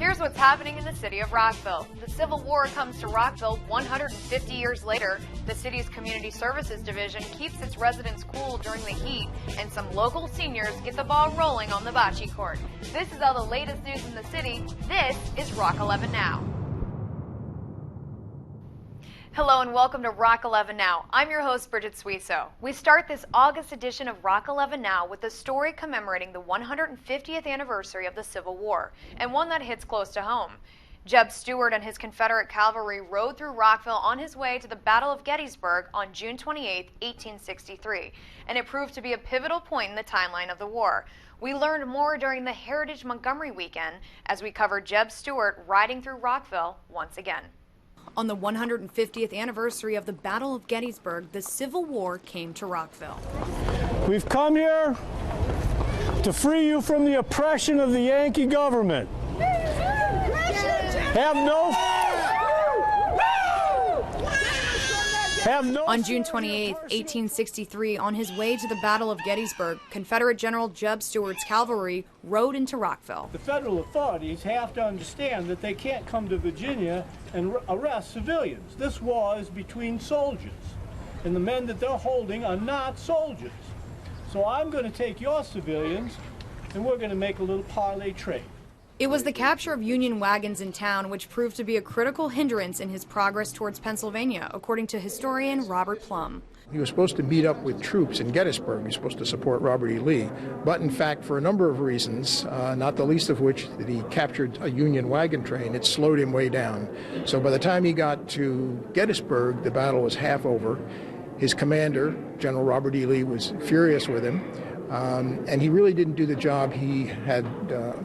Here's what's happening in the city of Rockville. The Civil War comes to Rockville 150 years later. The city's Community Services Division keeps its residents cool during the heat, and some local seniors get the ball rolling on the bocce court. This is all the latest news in the city. This is Rock11 Now. Hello and welcome to Rock11 Now. I'm your host, Bridget Suiso. We start this August edition of Rock11 Now with a story commemorating the 150th anniversary of the Civil War, and one that hits close to home. Jeb Stuart and his Confederate cavalry rode through Rockville on his way to the Battle of Gettysburg on June 28, 1863, and it proved to be a pivotal point in the timeline of the war. We learned more during the Heritage Montgomery weekend as we covered Jeb Stuart riding through Rockville once again. On the 150th anniversary of the Battle of Gettysburg, the Civil War came to Rockville. We've come here to free you from the oppression of the Yankee government. On June 28, 1863, on his way to the Battle of Gettysburg, Confederate General Jeb Stuart's cavalry rode into Rockville. The federal authorities have to understand that they can't come to Virginia and arrest civilians. This war is between soldiers, and the men that they're holding are not soldiers. So I'm going to take your civilians, and we're going to make a little parley trade. It was the capture of Union wagons in town which proved to be a critical hindrance in his progress towards Pennsylvania, according to historian Robert Plum. He was supposed to meet up with troops in Gettysburg. He was supposed to support Robert E. Lee. But in fact, for a number of reasons, not the least of which that he captured a Union wagon train, it slowed him way down. So by the time he got to Gettysburg, the battle was half over. His commander, General Robert E. Lee, was furious with him. And he really didn't do the job he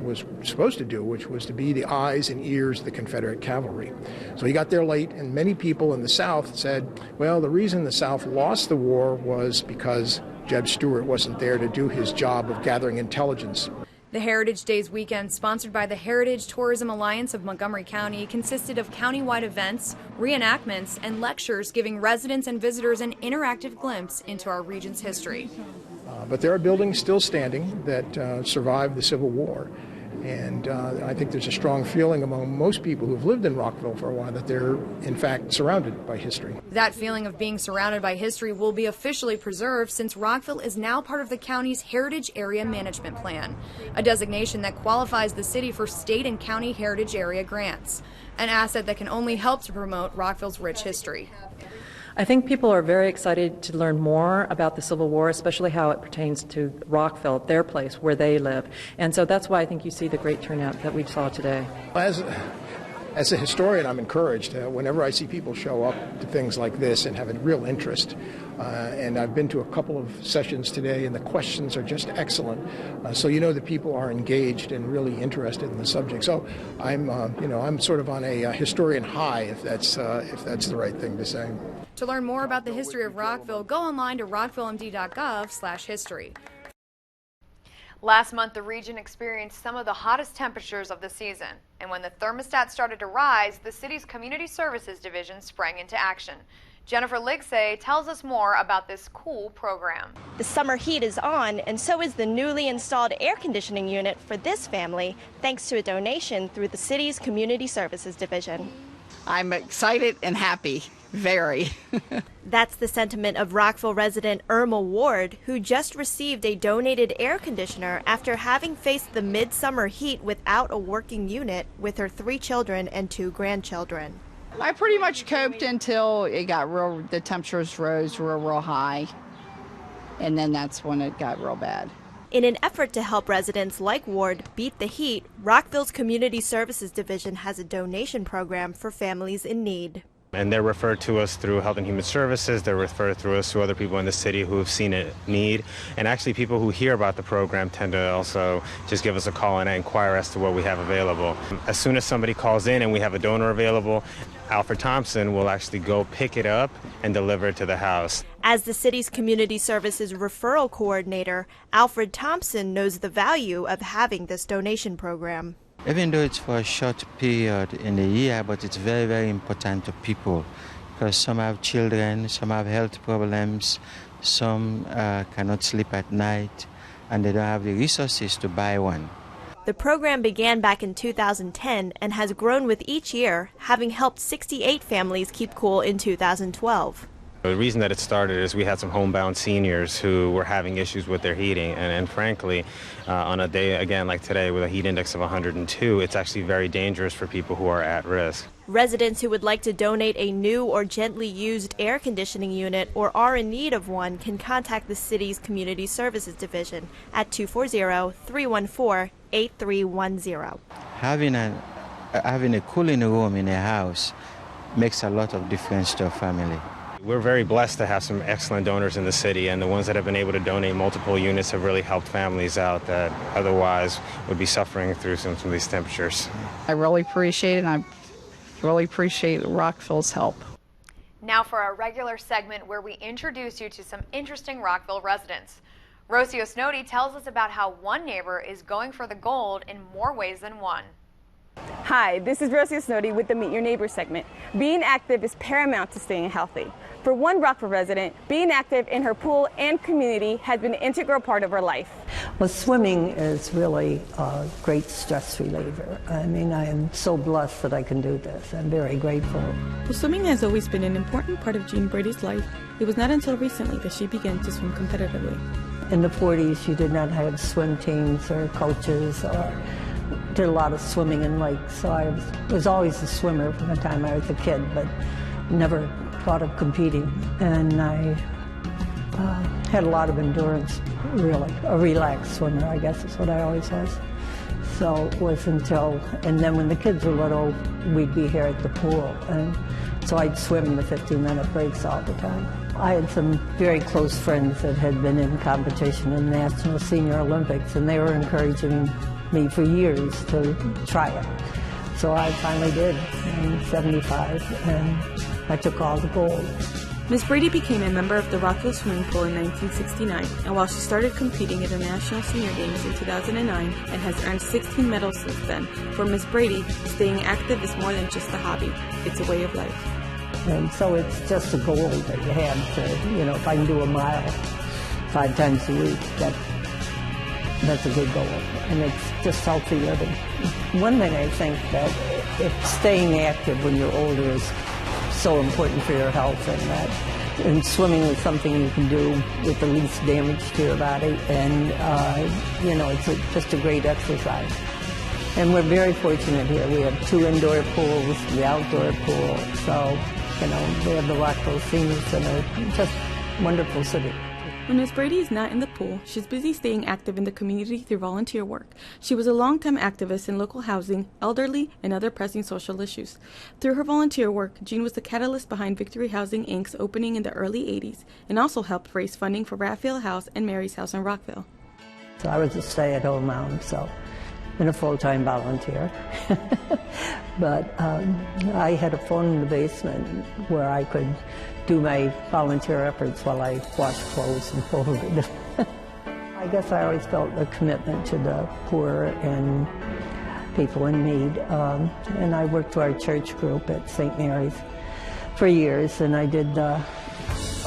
was supposed to do, which was to be the eyes and ears of the Confederate cavalry. So he got there late, and many people in the South said, well, the reason the South lost the war was because Jeb Stuart wasn't there to do his job of gathering intelligence. The Heritage Days weekend, sponsored by the Heritage Tourism Alliance of Montgomery County, consisted of countywide events, reenactments, and lectures giving residents and visitors an interactive glimpse into our region's history. But there are buildings still standing that survived the Civil War. And I think there's a strong feeling among most people who've lived in Rockville for a while that they're, in fact, surrounded by history. That feeling of being surrounded by history will be officially preserved since Rockville is now part of the county's Heritage Area Management Plan, a designation that qualifies the city for state and county heritage area grants, an asset that can only help to promote Rockville's rich history. I think people are very excited to learn more about the Civil War, especially how it pertains to Rockville, their place, where they live. And so that's why I think you see the great turnout that we saw today. As a historian, I'm encouraged whenever I see people show up to things like this and have a real interest. And I've been to a couple of sessions today, and the questions are just excellent. So you know that people are engaged and really interested in the subject. So I'm sort of on a historian high, if that's the right thing to say. To learn more about the history of Rockville, go online to rockvillemd.gov/history. Last month, the region experienced some of the hottest temperatures of the season, and when the thermostat started to rise, the city's Community Services Division sprang into action. Jennifer Ligsay tells us more about this cool program. The summer heat is on, and so is the newly installed air conditioning unit for this family, thanks to a donation through the city's Community Services Division. I'm excited and happy, very. That's the sentiment of Rockville resident Irma Ward, who just received a donated air conditioner after having faced the midsummer heat without a working unit with her 3 children and 2 grandchildren. I pretty much coped until it got the temperatures rose real high, and then that's when it got real bad. In an effort to help residents like Ward beat the heat, Rockville's Community Services Division has a donation program for families in need. And they're referred to us through Health and Human Services. They're referred through us to other people in the city who have seen a need. And actually people who hear about the program tend to also just give us a call and inquire as to what we have available. As soon as somebody calls in and we have a donor available, Alfred Thompson will actually go pick it up and deliver it to the house. As the city's Community Services Referral Coordinator, Alfred Thompson knows the value of having this donation program. Even though it's for a short period in the year, but it's very, very important to people because some have children, some have health problems, some cannot sleep at night, and they don't have the resources to buy one. The program began back in 2010 and has grown with each year, having helped 68 families keep cool in 2012. The reason that it started is we had some homebound seniors who were having issues with their heating, and frankly, on a day, again, like today, with a heat index of 102, it's actually very dangerous for people who are at risk. Residents who would like to donate a new or gently used air conditioning unit or are in need of one can contact the city's Community Services Division at 240-314-8310. Having a cooling room in a house makes a lot of difference to a family. We're very blessed to have some excellent donors in the city, and the ones that have been able to donate multiple units have really helped families out that otherwise would be suffering through some of these temperatures. I really appreciate it, and I really appreciate Rockville's help. Now for our regular segment where we introduce you to some interesting Rockville residents. Rosie Osnodi tells us about how one neighbor is going for the gold in more ways than one. Hi, this is Rosie Osnodi with the Meet Your Neighbor segment. Being active is paramount to staying healthy. For one Rockville resident, being active in her pool and community has been an integral part of her life. Well, swimming is really a great stress reliever. I mean, I am so blessed that I can do this. I'm very grateful. Well, swimming has always been an important part of Jean Brady's life. It was not until recently that she began to swim competitively. In the 40s, you did not have swim teams or coaches or did a lot of swimming in lakes. So I was always a swimmer from the time I was a kid, but never thought of competing. And I had a lot of endurance, really. A relaxed swimmer, I guess is what I always was. So it was until, and then when the kids were little, we'd be here at the pool. And so I'd swim in the 15-minute breaks all the time. I had some very close friends that had been in competition in the National Senior Olympics, and they were encouraging me for years to try it. So I finally did in 75, and I took all the gold. Ms. Brady became a member of the Rockville Swimming Pool in 1969, and while she started competing at the National Senior Games in 2009 and has earned 16 medals since then, for Ms. Brady, staying active is more than just a hobby. It's a way of life. And so it's just a goal that you have to, if I can do a mile 5 times a week, that's a good goal. And it's just healthy living. One thing I think that if staying active when you're older is so important for your health, and swimming is something you can do with the least damage to your body, and it's just a great exercise. And we're very fortunate here. We have 2 indoor pools, the outdoor pool, so we have the Rockville Senior Center, just wonderful city. When Ms. Brady is not in the pool, she's busy staying active in the community through volunteer work. She was a longtime activist in local housing, elderly, and other pressing social issues. Through her volunteer work, Jean was the catalyst behind Victory Housing, Inc.'s opening in the early 80s, and also helped raise funding for Raphael House and Mary's House in Rockville. So I was a stay-at-home mom, and a full-time volunteer. But I had a phone in the basement where I could do my volunteer efforts while I washed clothes and folded. I guess I always felt a commitment to the poor and people in need. And I worked for our church group at St. Mary's for years, and I did a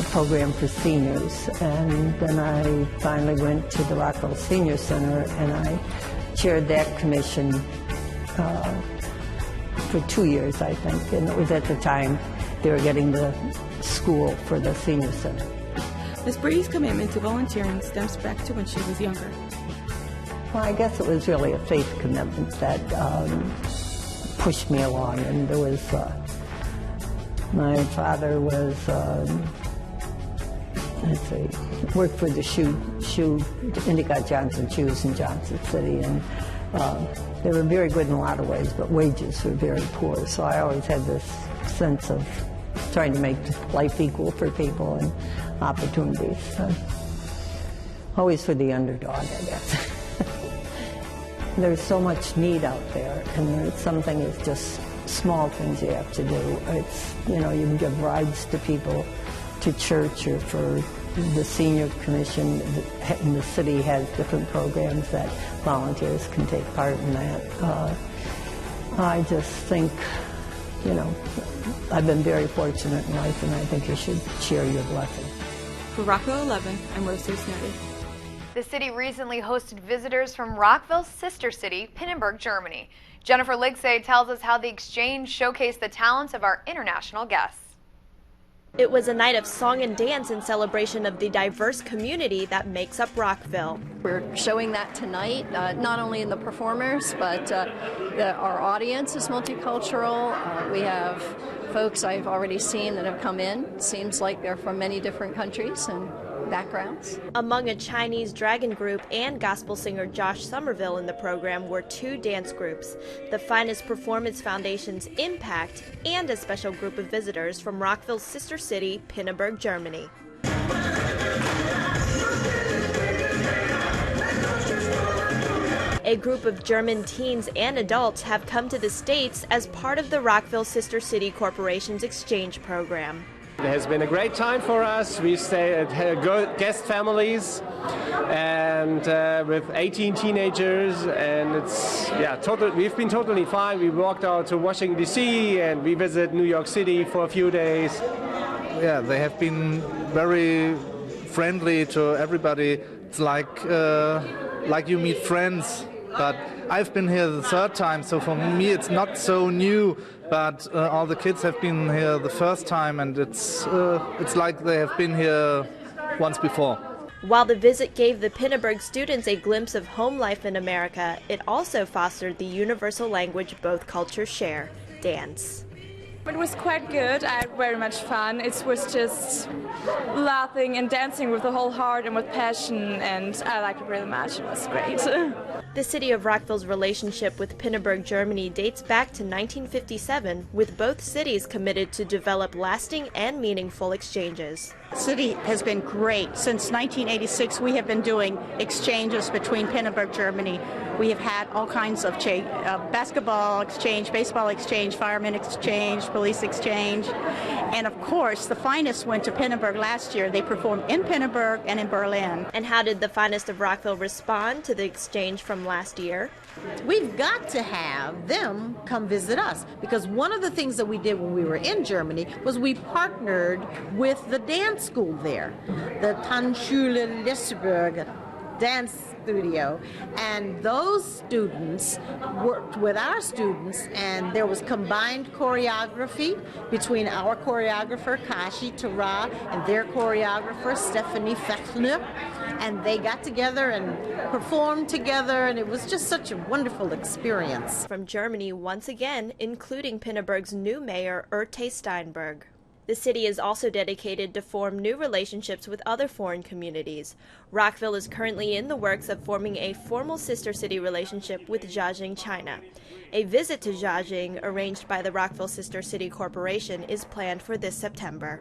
program for seniors. And then I finally went to the Rockville Senior Center, and I chaired that commission for 2 years, I think, and it was at the time they were getting the school for the senior center. Ms. Brady's commitment to volunteering stems back to when she was younger. Well, I guess it was really a faith commitment that pushed me along, and there was, my father was, worked for the shoe Endicott Johnson Shoes in Johnson City, and they were very good in a lot of ways, but wages were very poor. So I always had this sense of trying to make life equal for people and opportunities. Always for the underdog, I guess. There's so much need out there, and something is just small things you have to do. It's, you can give rides to people to church or for the senior commission, and the city has different programs that volunteers can take part in that. I just think, I've been very fortunate in life, and I think you should share your blessings. For Rockville 11, I'm Rosie Osnodi. The city recently hosted visitors from Rockville's sister city, Pinneberg, Germany. Jennifer Liggsay tells us how the exchange showcased the talents of our international guests. It was a night of song and dance in celebration of the diverse community that makes up Rockville. We're showing that tonight, not only in the performers, but our audience is multicultural. We have folks I've already seen that have come in. Seems like they're from many different countries and backgrounds. Among a Chinese dragon group and gospel singer Josh Somerville in the program were 2 dance groups, the Finest Performance Foundation's Impact, and a special group of visitors from Rockville's sister city, Pinneberg, Germany. A group of German teens and adults have come to the States as part of the Rockville Sister City Corporation's exchange program. It has been a great time for us. We stay at guest families and with 18 teenagers, and it's we've been totally fine. We walked out to Washington D.C. and we visited New York City for a few days. Yeah, they have been very friendly to everybody. It's like you meet friends. But I've been here the 3rd time, so for me it's not so new. But all the kids have been here the first time, and it's like they have been here once before. While the visit gave the Pinneberg students a glimpse of home life in America, it also fostered the universal language both cultures share, dance. It was quite good. I had very much fun. It was just laughing and dancing with the whole heart and with passion, and I liked it really much. It was great. The city of Rockville's relationship with Pinneberg, Germany dates back to 1957, with both cities committed to develop lasting and meaningful exchanges. The city has been great. Since 1986, we have been doing exchanges between Pinneberg, Germany. We have had all kinds of basketball exchange, baseball exchange, fireman exchange, police exchange. And of course, the Finest went to Pinneberg last year. They performed in Pinneberg and in Berlin. And how did the Finest of Rockville respond to the exchange from last year? We've got to have them come visit us, because one of the things that we did when we were in Germany was we partnered with the dance school there, the Tanzschule Lichtenberg dance studio, and those students worked with our students, and there was combined choreography between our choreographer Kashi Tara and their choreographer Stephanie Fechner, and they got together and performed together, and it was just such a wonderful experience. From Germany once again, including Pinneberg's new mayor Erte Steinberg. The city is also dedicated to form new relationships with other foreign communities. Rockville is currently in the works of forming a formal sister city relationship with Jiaxing, China. A visit to Jiaxing, arranged by the Rockville Sister City Corporation, is planned for this September.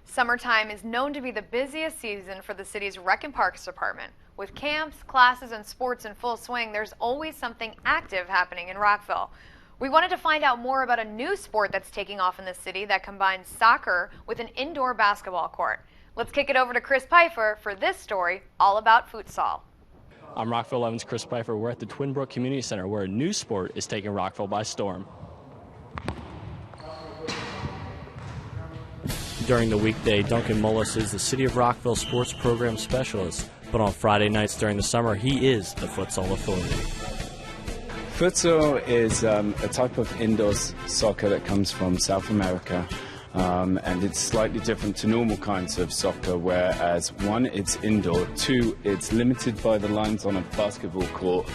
Summertime is known to be the busiest season for the city's Rec and Parks Department. With camps, classes, and sports in full swing, there's always something active happening in Rockville. We wanted to find out more about a new sport that's taking off in the city that combines soccer with an indoor basketball court. Let's kick it over to Chris Pfeiffer for this story all about futsal. I'm Rockville 11's Chris Pfeiffer. We're at the Twin Brook Community Center, where a new sport is taking Rockville by storm. During the weekday, Duncan Mullis is the City of Rockville sports program specialist, but on Friday nights during the summer, he is the futsal authority. Futsal is a type of indoor soccer that comes from South America, and it's slightly different to normal kinds of soccer, whereas 1, it's indoor, 2, it's limited by the lines on a basketball court,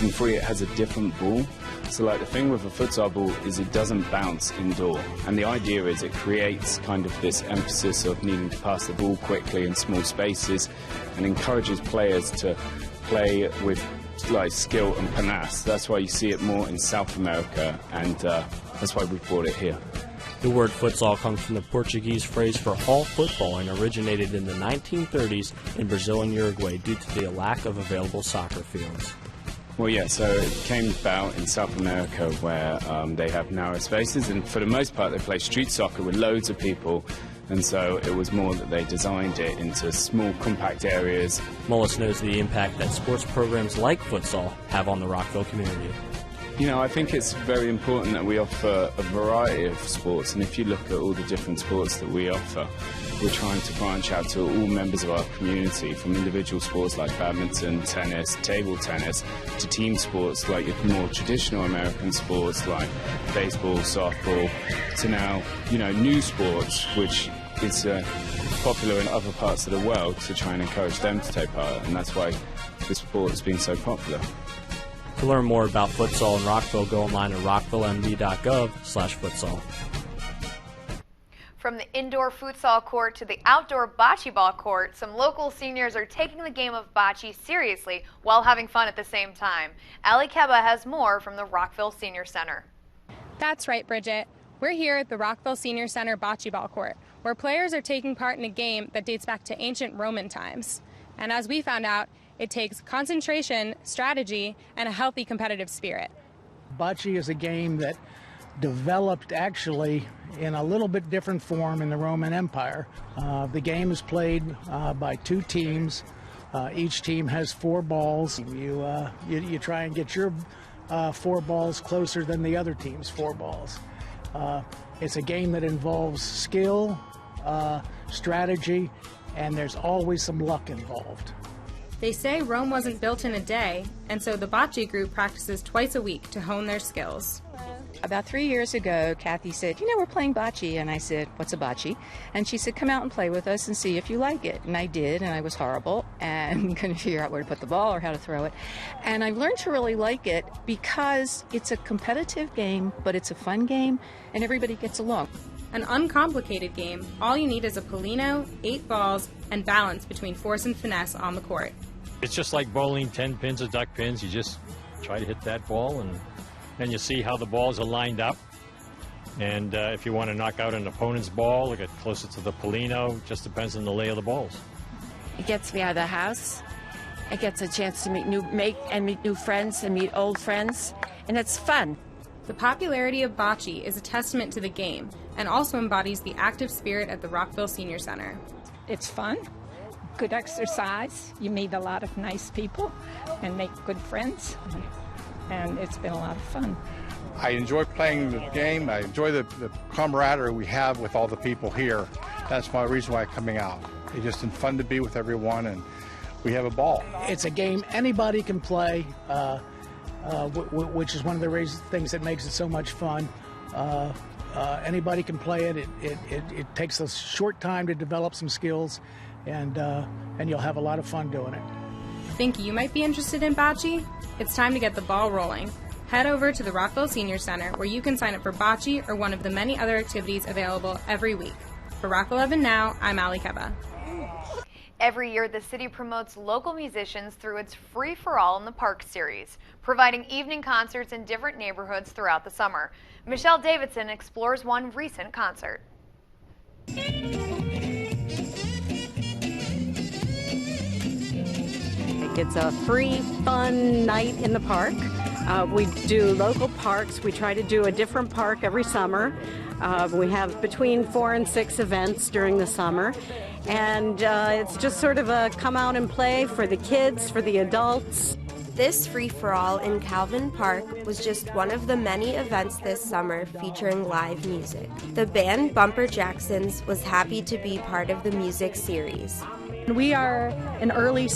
and 3, it has a different ball. So like the thing with a futsal ball is it doesn't bounce indoor, and the idea is it creates kind of this emphasis of needing to pass the ball quickly in small spaces and encourages players to play with like skill and panache. That's why you see it more in South America, and that's why we brought it here. The word futsal comes from the Portuguese phrase for all football and originated in the 1930s in Brazil and Uruguay due to the lack of available soccer fields. Well, yeah, so it came about in South America where they have narrow spaces, and for the most part they play street soccer with loads of people. And so it was more that they designed it into small, compact areas. Mullis knows the impact that sports programs like futsal have on the Rockville community. You know, I think it's very important that we offer a variety of sports, and if you look at all the different sports that we offer, we're trying to branch out to all members of our community, from individual sports like badminton, tennis, table tennis, to team sports like your more traditional American sports like baseball, softball, to now, new sports, which is popular in other parts of the world, to try and encourage them to take part, and that's why this sport has been so popular. To learn more about futsal in Rockville, go online at rockvillemd.gov/futsal. From the indoor futsal court to the outdoor bocce ball court, some local seniors are taking the game of bocce seriously while having fun at the same time. Ali Keba has more from the Rockville Senior Center. That's right, Bridget. We're here at the Rockville Senior Center bocce ball court, where players are taking part in a game that dates back to ancient Roman times. And as we found out, it takes concentration, strategy, and a healthy competitive spirit. Bocce is a game that developed actually in a little bit different form in the Roman Empire. The game is played by two teams. Each team has 4 balls. You try and get your 4 balls closer than the other team's 4 balls. It's a game that involves skill, strategy, and there's always some luck involved. They say Rome wasn't built in a day, and so the bocce group practices twice a week to hone their skills. About 3 years ago, Kathy said, we're playing bocce. And I said, what's a bocce? And she said, come out and play with us and see if you like it. And I did, and I was horrible and couldn't figure out where to put the ball or how to throw it. And I've learned to really like it because it's a competitive game, but it's a fun game, and everybody gets along. An uncomplicated game, all you need is a Polino, 8 balls, and balance between force and finesse on the court. It's just like bowling 10 pins or duck pins. You just try to hit that ball, and then you see how the balls are lined up. And if you want to knock out an opponent's ball or get closer to the Polino, just depends on the lay of the balls. It gets me out of the house. It gets a chance to meet new friends and meet old friends, and it's fun. The popularity of bocce is a testament to the game and also embodies the active spirit at the Rockville Senior Center. It's fun, good exercise. You meet a lot of nice people and make good friends, and it's been a lot of fun. I enjoy playing the game. I enjoy the camaraderie we have with all the people here. That's my reason why I'm coming out. It's just fun to be with everyone, and we have a ball. It's a game anybody can play, which is one of the things that makes it so much fun. Anybody can play it. It takes a short time to develop some skills, and you'll have a lot of fun doing it. Think you might be interested in bocce? It's time to get the ball rolling. Head over to the Rockville Senior Center, where you can sign up for bocce or one of the many other activities available every week. For Rock11 Now, I'm Ali Keba. Every year, the city promotes local musicians through its Free for All in the Park series, providing evening concerts in different neighborhoods throughout the summer. Michelle Davidson explores one recent concert. It's a free, fun night in the park. We do local parks. We try to do a different park every summer. We have between 4 and 6 events during the summer. And it's just sort of a come out and play for the kids, for the adults. This free-for-all in Calvin Park was just one of the many events this summer featuring live music. The band Bumper Jacksons was happy to be part of the music series. We are an early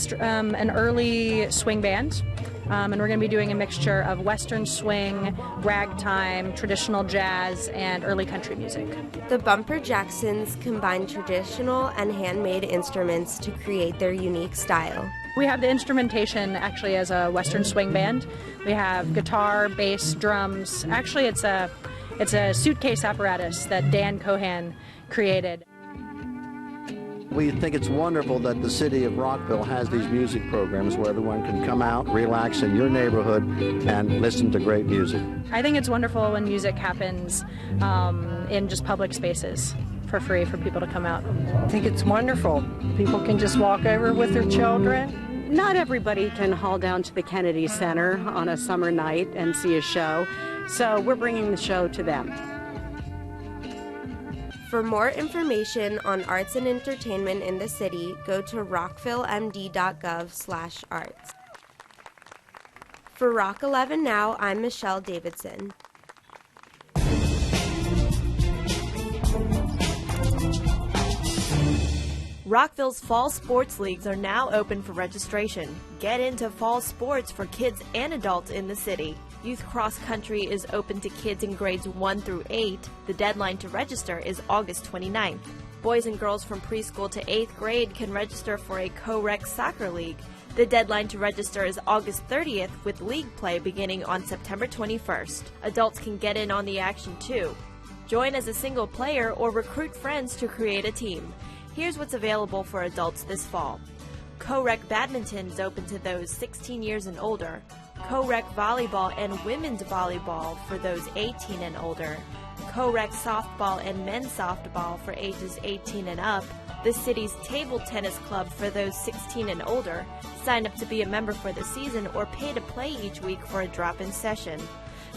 swing band, and we're going to be doing a mixture of Western swing, ragtime, traditional jazz, and early country music. The Bumper Jacksons combine traditional and handmade instruments to create their unique style. We have the instrumentation actually as a Western swing band. We have guitar, bass, drums. Actually, it's a suitcase apparatus that Dan Cohan created. We think it's wonderful that the city of Rockville has these music programs where everyone can come out, relax in your neighborhood, and listen to great music. I think it's wonderful when music happens in just public spaces for free for people to come out. I think it's wonderful. People can just walk over with their children. Not everybody can haul down to the Kennedy Center on a summer night and see a show, so we're bringing the show to them. For more information on arts and entertainment in the city, go to rockvillemd.gov/arts. For Rock11 Now, I'm Michelle Davidson. Rockville's fall sports leagues are now open for registration. Get into fall sports for kids and adults in the city. Youth cross country is open to kids in grades 1 through 8. The deadline to register is August 29th. Boys and girls from preschool to 8th grade can register for a co-rec soccer league. The deadline to register is August 30th, with league play beginning on September 21st. Adults can get in on the action too. Join as a single player or recruit friends to create a team. Here's what's available for adults this fall. Co-rec badminton is open to those 16 years and older. Co-rec volleyball and women's volleyball for those 18 and older. Co-rec softball and men's softball for ages 18 and up. The city's table tennis club for those 16 and older. Sign up to be a member for the season or pay to play each week for a drop-in session.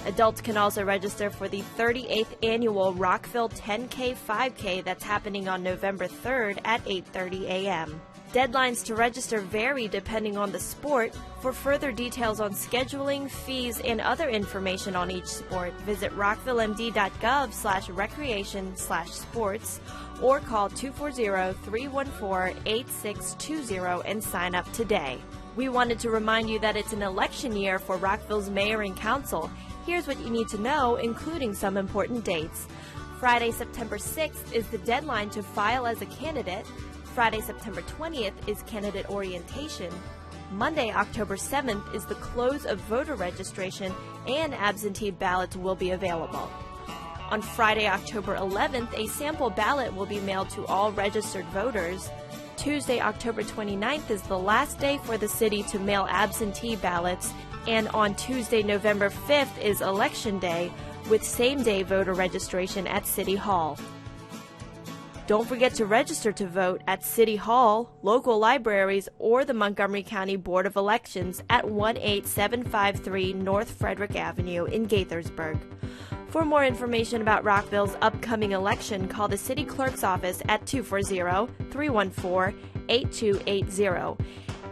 Adults can also register for the 38th annual Rockville 10K 5K that's happening on November 3rd at 8:30 a.m. Deadlines to register vary depending on the sport. For further details on scheduling, fees, and other information on each sport, visit rockvillemd.gov/recreation/sports or call 240-314-8620 and sign up today. We wanted to remind you that it's an election year for Rockville's mayor and council. Here's what you need to know, including some important dates. Friday, September 6th is the deadline to file as a candidate. Friday, September 20th is candidate orientation. Monday, October 7th is the close of voter registration, and absentee ballots will be available. On Friday, October 11th, a sample ballot will be mailed to all registered voters. Tuesday, October 29th is the last day for the city to mail absentee ballots, and on Tuesday, November 5th is Election Day, with same-day voter registration at City Hall. Don't forget to register to vote at City Hall, local libraries, or the Montgomery County Board of Elections at 18753 North Frederick Avenue in Gaithersburg. For more information about Rockville's upcoming election, call the City Clerk's office at 240-314-8280.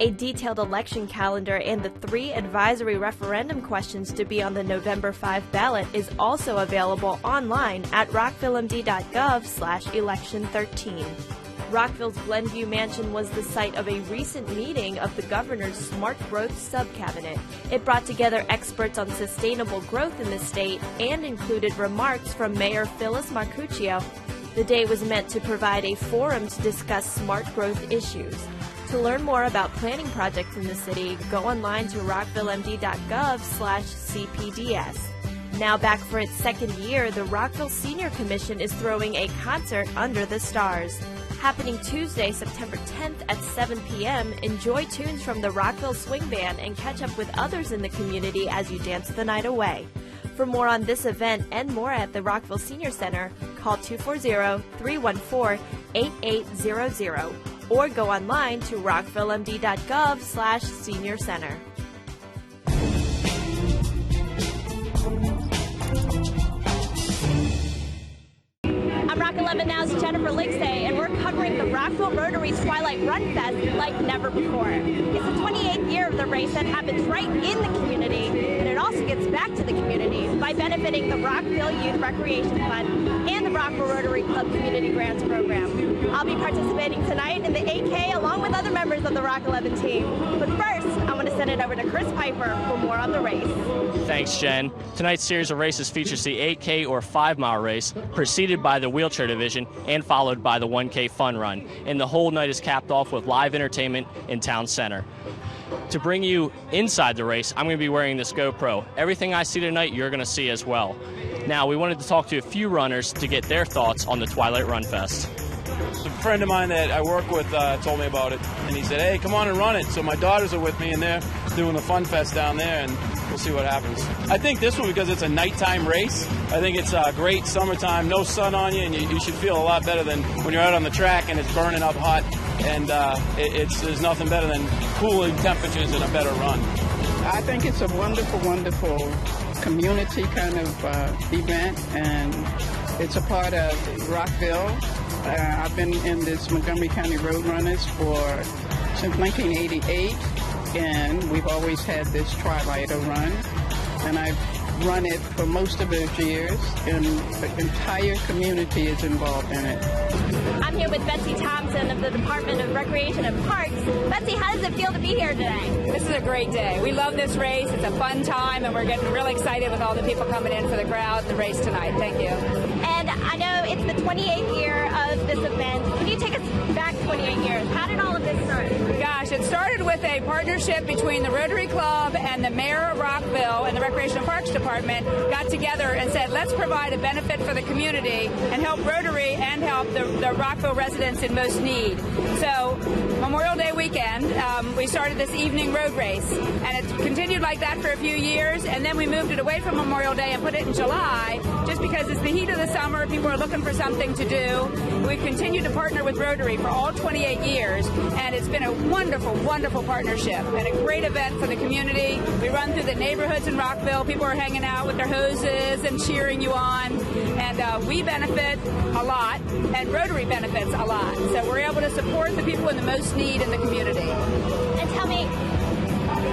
A detailed election calendar and the 3 advisory referendum questions to be on the November 5 ballot is also available online at rockvillemd.gov/election13. Rockville's Glenview Mansion was the site of a recent meeting of the governor's Smart Growth Subcabinet. It brought together experts on sustainable growth in the state and included remarks from Mayor Phyllis Marcuccio. The day was meant to provide a forum to discuss smart growth issues. To learn more about planning projects in the city, go online to rockvillemd.gov/CPDS. Now back for its second year, the Rockville Senior Commission is throwing a concert under the stars. Happening Tuesday, September 10th at 7 p.m., enjoy tunes from the Rockville Swing Band and catch up with others in the community as you dance the night away. For more on this event and more at the Rockville Senior Center, call 240-314-8800 or go online to rockvillemd.gov/senior center. I'm Rock11 Now's Jennifer Ligstay, and we're covering the Rockville Rotary Twilight Run Fest like never before. It's the 28th year of the race that happens right in the community, and it also gets back to the community by benefiting the Rockville Youth Recreation Fund and the Rockville Rotary Club Community Grants Program. I'll be participating tonight in the 8K along with other members of the Rock11 team. But first, I want to send it over to Chris Piper for more on the race. Thanks, Jen. Tonight's series of races features the 8K or 5-mile race, preceded by the wheelchair division and followed by the 1K fun run. And the whole night is capped off with live entertainment in Town Center. To bring you inside the race, I'm going to be wearing this GoPro. Everything I see tonight, you're going to see as well. Now, we wanted to talk to a few runners to get their thoughts on the Twilight Run Fest. A friend of mine that I work with told me about it, and he said, hey, come on and run it. So my daughters are with me, and they're doing the Fun Fest down there, and we'll see what happens. I think this one, because it's a nighttime race, I think it's great summertime, no sun on you, and you should feel a lot better than when you're out on the track and it's burning up hot, and there's nothing better than cooling temperatures and a better run. I think it's a wonderful, wonderful community kind of event, and it's a part of Rockville. I've been in this Montgomery County Road Runners since 1988, and we've always had this Twilight run. And I've run it for most of those years, and the entire community is involved in it. I'm here with Betsy Thompson of the Department of Recreation and Parks. Betsy, how does it feel to be here today? This is a great day. We love this race. It's a fun time, and we're getting really excited with all the people coming in for the crowd and the race tonight. Thank you. And I know it's the 28th year of this event. Can you take us back 28 years? How did all of this start? Gosh, it started with a partnership between the Rotary Club and the Mayor of Rockville and the Recreation and Parks Department got together and said, let's provide a benefit for the community and help Rotary and help the Rockville residents in most need. So Memorial Day weekend, we started this evening road race, and it's continued like that for a few years, and then we moved it away from Memorial Day and put it in July, just because it's the heat of the summer, people are looking for something to do. We've continued to partner with Rotary for all 28 years, and it's been a wonderful, wonderful partnership and a great event for the community. We run through the neighborhoods in Rockville. People are hanging out with their hoses and cheering you on, and we benefit a lot, and Rotary benefits a lot. So we're able to support the people in the most need in the community. And tell me,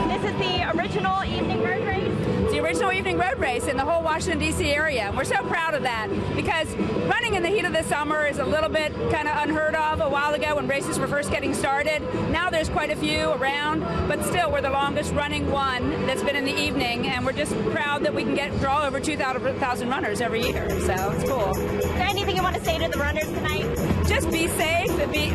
this is the original evening road race? It's the original evening road race in the whole Washington, D.C. area. And we're so proud of that because running in the heat of the summer is a little bit kind of unheard of a while ago when races were first getting started. Now there's quite a few around, but still we're the longest running one that's been in the evening, and we're just proud that we can draw over 2,000 runners every year. So it's cool. Is there anything you want to say to the runners tonight? Just be safe,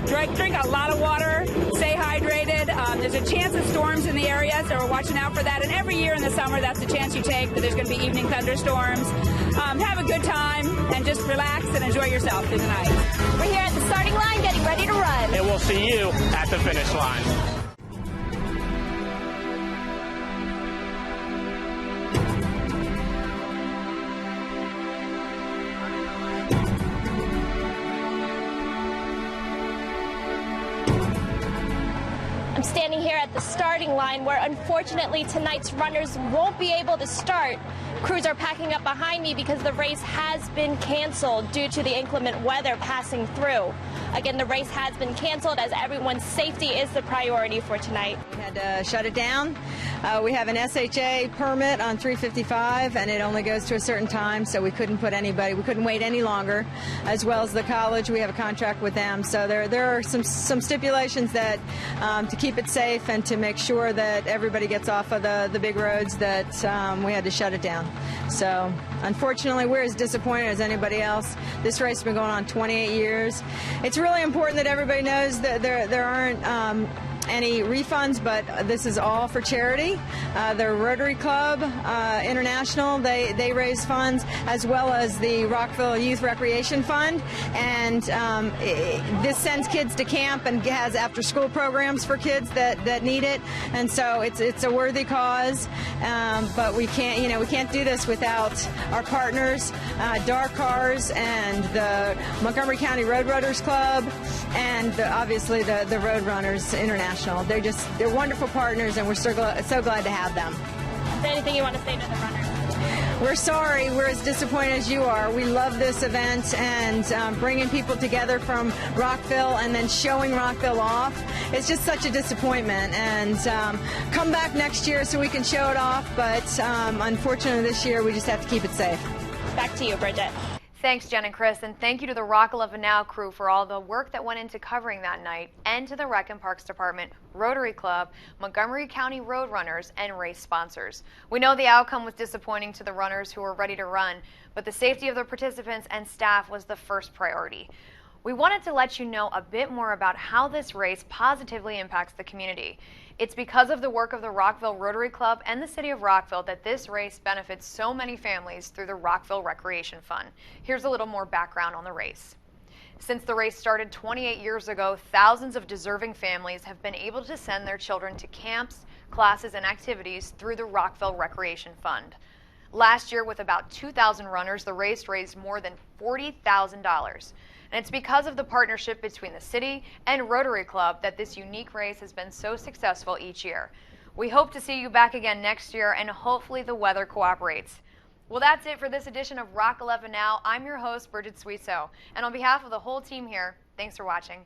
drink a lot of water, stay hydrated. There's a chance of storms in the area, so we're watching out for that. And every year in the summer, that's the chance you take, that there's going to be evening thunderstorms. Have a good time and just relax and enjoy yourself through the night. We're here at the starting line getting ready to run. And we'll see you at the finish line. I'm standing here at the starting line where unfortunately tonight's runners won't be able to start. Crews are packing up behind me because the race has been canceled due to the inclement weather passing through. Again, the race has been canceled as everyone's safety is the priority for tonight. We had to shut it down. We have an SHA permit on 355, and it only goes to a certain time, so we couldn't wait any longer. As well as the college, we have a contract with them, so there are some stipulations that to keep it safe and to make sure that everybody gets off of the big roads that we had to shut it down. So unfortunately, we're as disappointed as anybody else. This race has been going on 28 years. It's really important that everybody knows that there aren't any refunds, but this is all for charity. The Rotary Club International, they raise funds, as well as the Rockville Youth Recreation Fund, and this sends kids to camp and has after-school programs for kids that need it, and so it's a worthy cause. But we can't do this without our partners, Dark Cars and the Montgomery County Road Runners Club, and obviously the Road Runners International. They're wonderful partners, and we're so glad to have them. Is there anything you want to say to the runners? We're sorry. We're as disappointed as you are. We love this event and bringing people together from Rockville and then showing Rockville off. It's just such a disappointment. And come back next year so we can show it off. But unfortunately, this year we just have to keep it safe. Back to you, Bridget. Thanks, Jen and Chris, and thank you to the Rock11 Now crew for all the work that went into covering that night, and to the Rec and Parks Department, Rotary Club, Montgomery County Road Runners, and race sponsors. We know the outcome was disappointing to the runners who were ready to run, but the safety of the participants and staff was the first priority. We wanted to let you know a bit more about how this race positively impacts the community. It's because of the work of the Rockville Rotary Club and the City of Rockville that this race benefits so many families through the Rockville Recreation Fund. Here's a little more background on the race. Since the race started 28 years ago, thousands of deserving families have been able to send their children to camps, classes, and activities through the Rockville Recreation Fund. Last year, with about 2,000 runners, the race raised more than $40,000. And it's because of the partnership between the city and Rotary Club that this unique race has been so successful each year. We hope to see you back again next year, and hopefully the weather cooperates. Well, that's it for this edition of Rock11 Now. I'm your host, Bridget Suiso, and on behalf of the whole team here, thanks for watching.